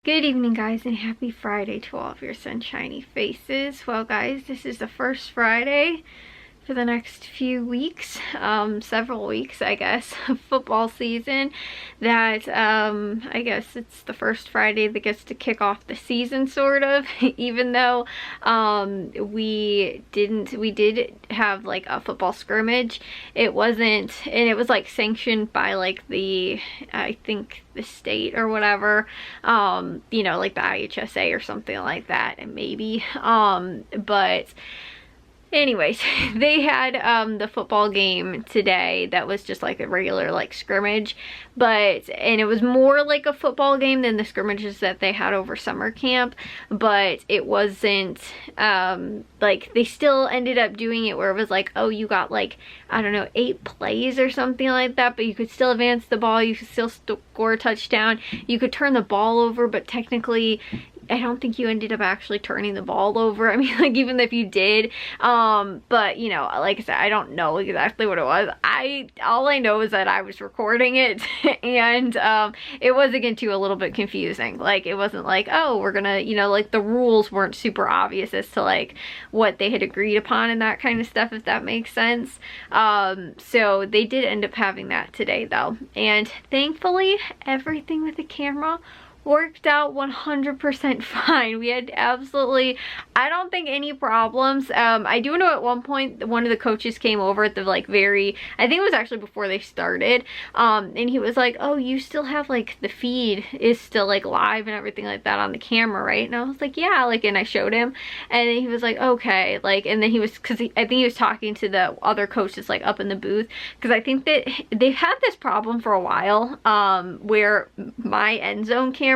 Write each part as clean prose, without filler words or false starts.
Good evening, guys, and happy Friday to all of your sunshiny faces. Well, guys, this is the first Friday for the next few weeks, several weeks, I guess, of football season. That, I guess it's the first Friday that gets to kick off the season, sort of, even though, we did have, like, a football scrimmage. It wasn't, and it was, like, sanctioned by, like, I think, the state or whatever, you know, like the IHSA or something like that, and maybe, but anyways, they had the football game today that was just like a regular like scrimmage, and it was more like a football game than the scrimmages that they had over summer camp, but it wasn't like, they still ended up doing it where it was like, oh, you got like, I don't know, 8 plays or something like that, but you could still advance the ball, you could still score a touchdown, you could turn the ball over, but technically I don't think you ended up actually turning the ball over. I mean, like, even if you did, but you know, like I said, I don't know exactly what it was. All I know is that I was recording it and it was, again, too, a little bit confusing. Like, it wasn't like, oh, we're gonna, you know, like, the rules weren't super obvious as to like what they had agreed upon and that kind of stuff, if that makes sense. So they did end up having that today though, and thankfully everything with the camera worked out 100% fine. We had absolutely, I don't think, any problems. I do know at one point one of the coaches came over at the like I think it was actually before they started, and he was like, oh, you still have like the feed is still like live and everything like that on the camera, right? And I was like, yeah, like, and I showed him, and then he was like, okay, like, and then he was, I think he was talking to the other coaches like up in the booth, because I think that they've had this problem for a while, where my end zone camera,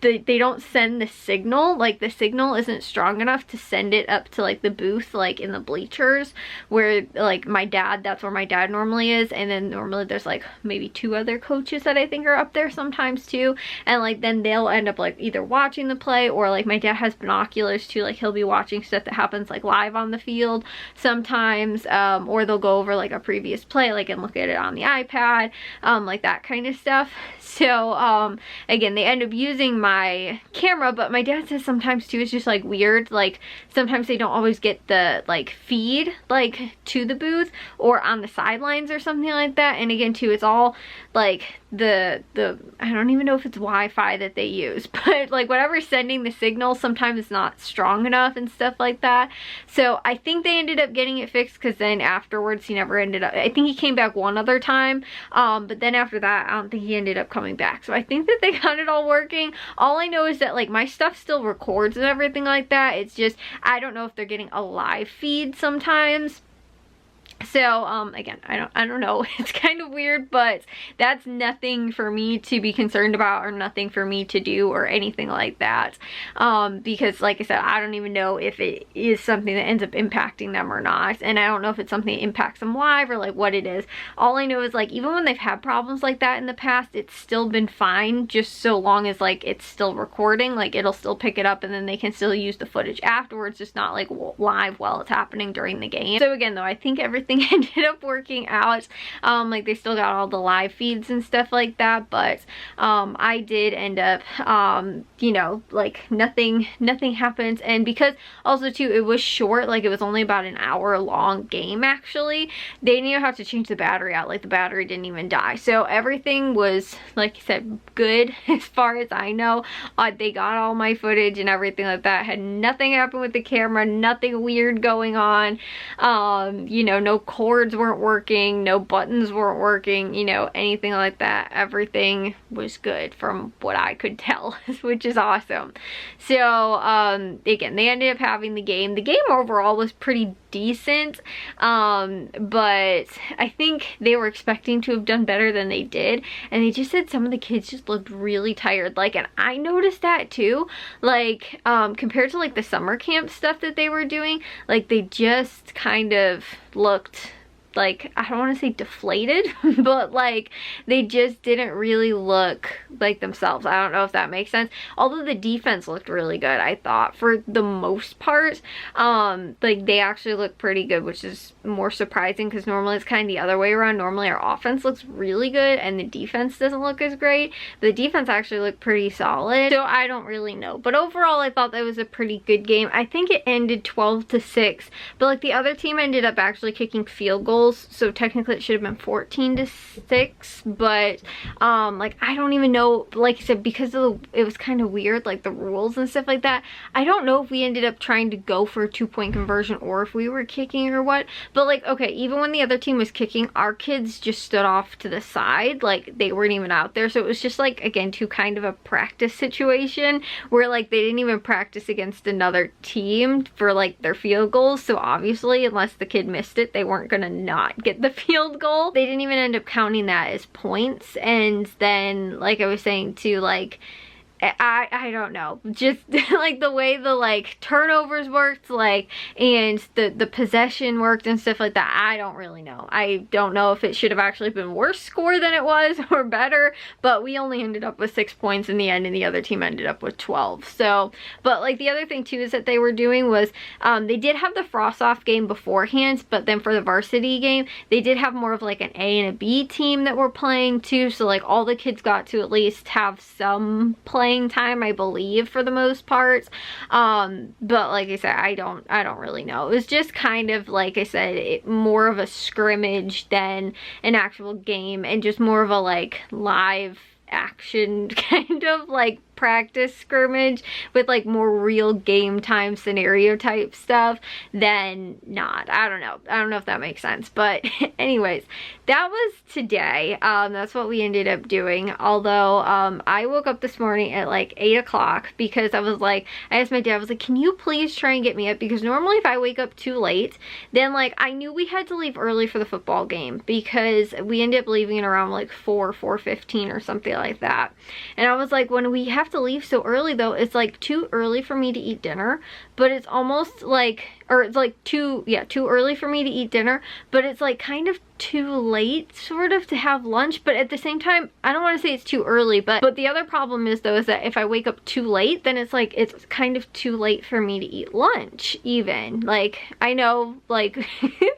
they don't send the signal, like the signal isn't strong enough to send it up to like the booth, like in the bleachers where like that's where my dad normally is, and then normally there's like maybe 2 other coaches that I think are up there sometimes too, and like then they'll end up like either watching the play, or like my dad has binoculars too, like he'll be watching stuff that happens like live on the field sometimes, or they'll go over like a previous play, like, and look at it on the iPad, like that kind of stuff. So again, they end up using my camera, but my dad says sometimes too it's just like weird, like sometimes they don't always get the like feed like to the booth or on the sidelines or something like that. And again too, it's all like the I don't even know if it's Wi-Fi that they use, but like whatever's sending the signal sometimes it's not strong enough and stuff like that. So I think they ended up getting it fixed, because then afterwards he never ended up, I think he came back one other time, but then after that I don't think he ended up coming back. So I think that they got it all working. All I know is that like my stuff still records and everything like that. It's just, I don't know if they're getting a live feed sometimes. So again, I don't know, it's kind of weird, but that's nothing for me to be concerned about, or nothing for me to do or anything like that, because like I said, I don't even know if it is something that ends up impacting them or not, and I don't know if it's something that impacts them live or like what it is. All I know is like even when they've had problems like that in the past, it's still been fine, just so long as like it's still recording, like it'll still pick it up and then they can still use the footage afterwards, just not like live while it's happening during the game. So again though, I think everything ended up working out. Like they still got all the live feeds and stuff like that, but I did end up, you know, like nothing happened. And because also too it was short, like it was only about an hour long game actually, they didn't even have to change the battery out, like the battery didn't even die. So everything was, like I said, good as far as I know. They got all my footage and everything like that. Had nothing happen with the camera, nothing weird going on, you know, no cords weren't working, no buttons weren't working, you know, anything like that. Everything was good from what I could tell, which is awesome. So again, they ended up having the game. The game overall was pretty decent, but I think they were expecting to have done better than they did, and they just said some of the kids just looked really tired, like, and I noticed that too, like compared to like the summer camp stuff that they were doing, like they just kind of looked like, I don't want to say deflated, but like they just didn't really look like themselves. I don't know if that makes sense. Although the defense looked really good, I thought, for the most part. Like they actually looked pretty good, which is more surprising because normally it's kind of the other way around. Normally our offense looks really good and the defense doesn't look as great. The defense actually looked pretty solid, so I don't really know. But overall, I thought that was a pretty good game. I think it ended 12-6, but like the other team ended up actually kicking field goals, so technically it should have been 14-6. But like I don't even know, like I said, because of it was kind of weird, like the rules and stuff like that. I don't know if we ended up trying to go for a 2-point conversion or if we were kicking or what. But like, okay, even when the other team was kicking, our kids just stood off to the side, like they weren't even out there. So it was just like, again, kind of a practice situation where like they didn't even practice against another team for like their field goals. So obviously, unless the kid missed it, they weren't gonna not get the field goal. They didn't even end up counting that as points. And then, like I was saying too, like I don't know, just like the way the like turnovers worked, like, and the possession worked and stuff like that, I don't really know. I don't know if it should have actually been worse score than it was or better, but we only ended up with 6 points in the end and the other team ended up with 12. So, but like the other thing too is that they were doing was they did have the frost off game beforehand, but then for the varsity game they did have more of like an A and a B team that were playing too, so like all the kids got to at least have some playing time, I believe, for the most part. But like I said, I don't really know. It was just kind of, like I said, more of a scrimmage than an actual game, and just more of a like live action kind of like practice scrimmage with like more real game time scenario type stuff than not. I don't know if that makes sense, but anyways, that was today. That's what we ended up doing. Although I woke up this morning at like 8 o'clock because I was like, I asked my dad, I was like, can you please try and get me up, because normally if I wake up too late, then like I knew we had to leave early for the football game, because we ended up leaving around like 4:15 or something like that. And I was like, when we have to leave so early though, it's like too early for me to eat dinner, but it's almost like, or it's like too early for me to eat dinner, but it's like kind of too late sort of to have lunch. But at the same time, I don't want to say it's too early, but the other problem is though is that if I wake up too late, then it's like it's kind of too late for me to eat lunch even. Like I know, like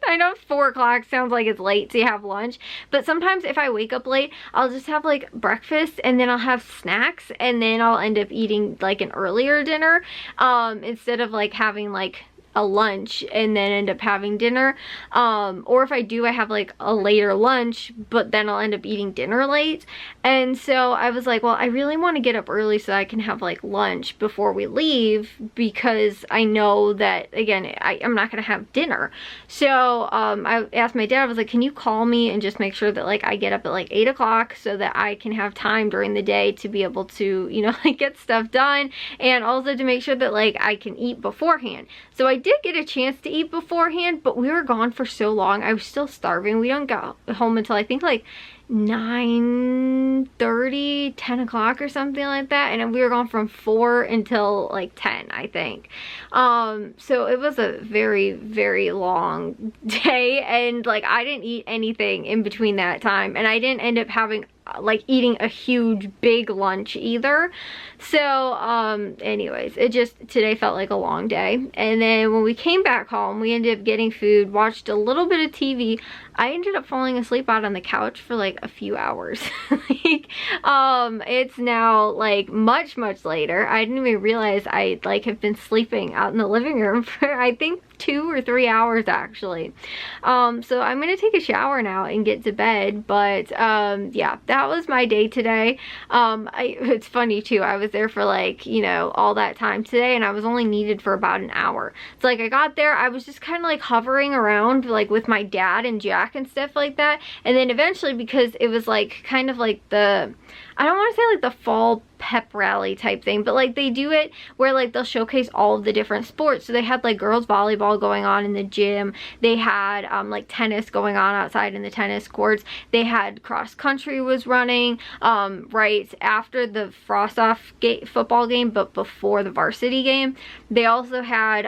I know 4 o'clock sounds like it's late to have lunch, but sometimes if I wake up late, I'll just have like breakfast and then I'll have snacks and then I'll end up eating like an earlier dinner instead of like having like a lunch and then end up having dinner. Or if I do, I have like a later lunch, but then I'll end up eating dinner late. And so I was like, well, I really want to get up early so I can have like lunch before we leave, because I know that, again, I'm not going to have dinner. So I asked my dad, I was like, can you call me and just make sure that like I get up at like 8 o'clock so that I can have time during the day to be able to, you know, like get stuff done, and also to make sure that like I can eat beforehand. So I did get a chance to eat beforehand, but we were gone for so long. I was still starving. We don't get home until I think like 9:30, 10 o'clock or something like that, and we were gone from 4 until like 10, I think. So it was a very, very long day, and like I didn't eat anything in between that time, and I didn't end up having like eating a huge big lunch either. So anyways, it just today felt like a long day. And then when we came back home, we ended up getting food, watched a little bit of TV. I ended up falling asleep out on the couch for like a few hours. Like it's now like much later. I didn't even realize I like have been sleeping out in the living room for I think 2 or 3 hours actually. So I'm gonna take a shower now and get to bed. But yeah, that was my day today. It's funny too, I was there for like, you know, all that time today, and I was only needed for about an hour. So like I got there, I was just kind of like hovering around like with my dad and Jack and stuff like that, and then eventually, because it was like kind of like the, I don't want to say like the fall pep rally type thing, but like they do it where like they'll showcase all of the different sports. So they had like girls volleyball going on in the gym, they had like tennis going on outside in the tennis courts, they had cross country was running right after the frost off football game but before the varsity game. They also had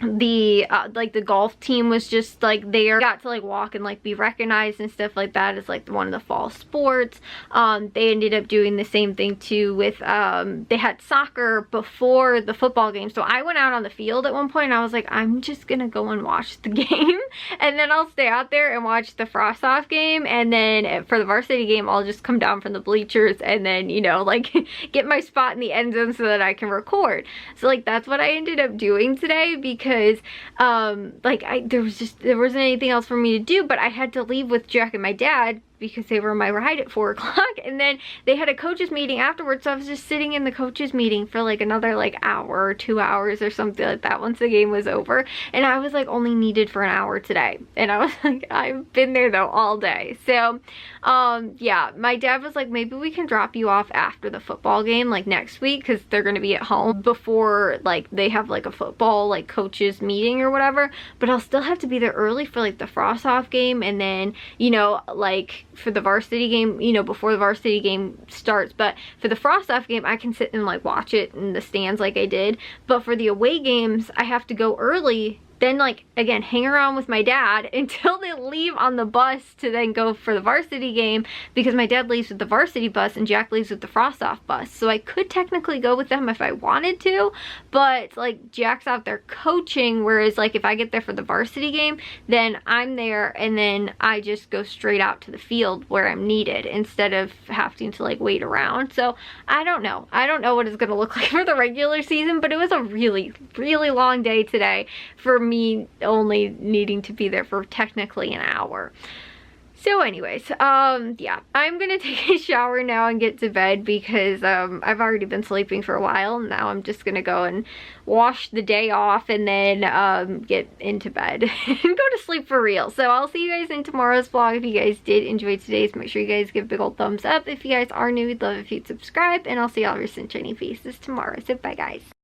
the like the golf team was just like there, got to like walk and like be recognized and stuff like that as like one of the fall sports. They ended up doing the same thing too with they had soccer before the football game, so I went out on the field at one point and I was like, I'm just gonna go and watch the game and then I'll stay out there and watch the frost off game, and then for the varsity game I'll just come down from the bleachers and then, you know, like get my spot in the end zone so that I can record. So like that's what I ended up doing today, because like there wasn't anything else for me to do, but I had to leave with Jack and my dad because they were on my ride at 4 o'clock, and then they had a coaches meeting afterwards, so I was just sitting in the coaches meeting for like another like hour or 2 hours or something like that once the game was over, and I was like only needed for an hour today, and I was like, I've been there though all day. So yeah, my dad was like, maybe we can drop you off after the football game like next week, because they're gonna be at home before like they have like a football like coaches meeting or whatever, but I'll still have to be there early for like the frost off game, and then, you know, like for the varsity game, you know, before the varsity game starts. But for the frost off game I can sit and like watch it in the stands like I did, but for the away games I have to go early, then like again hang around with my dad until they leave on the bus to then go for the varsity game, because my dad leaves with the varsity bus and Jack leaves with the frost off bus. So I could technically go with them if I wanted to, but like Jack's out there coaching, whereas like if I get there for the varsity game then I'm there and then I just go straight out to the field where I'm needed instead of having to like wait around. So I don't know what it's gonna look like for the regular season, but it was a really long day today for me only needing to be there for technically an hour. So anyways, yeah, I'm gonna take a shower now and get to bed, because I've already been sleeping for a while, and now I'm just gonna go and wash the day off and then get into bed and go to sleep for real. So I'll see you guys in tomorrow's vlog. If you guys did enjoy today's, make sure you guys give a big old thumbs up. If you guys are new, we'd love if you'd subscribe, and I'll see all your sunshiny faces tomorrow. So bye guys.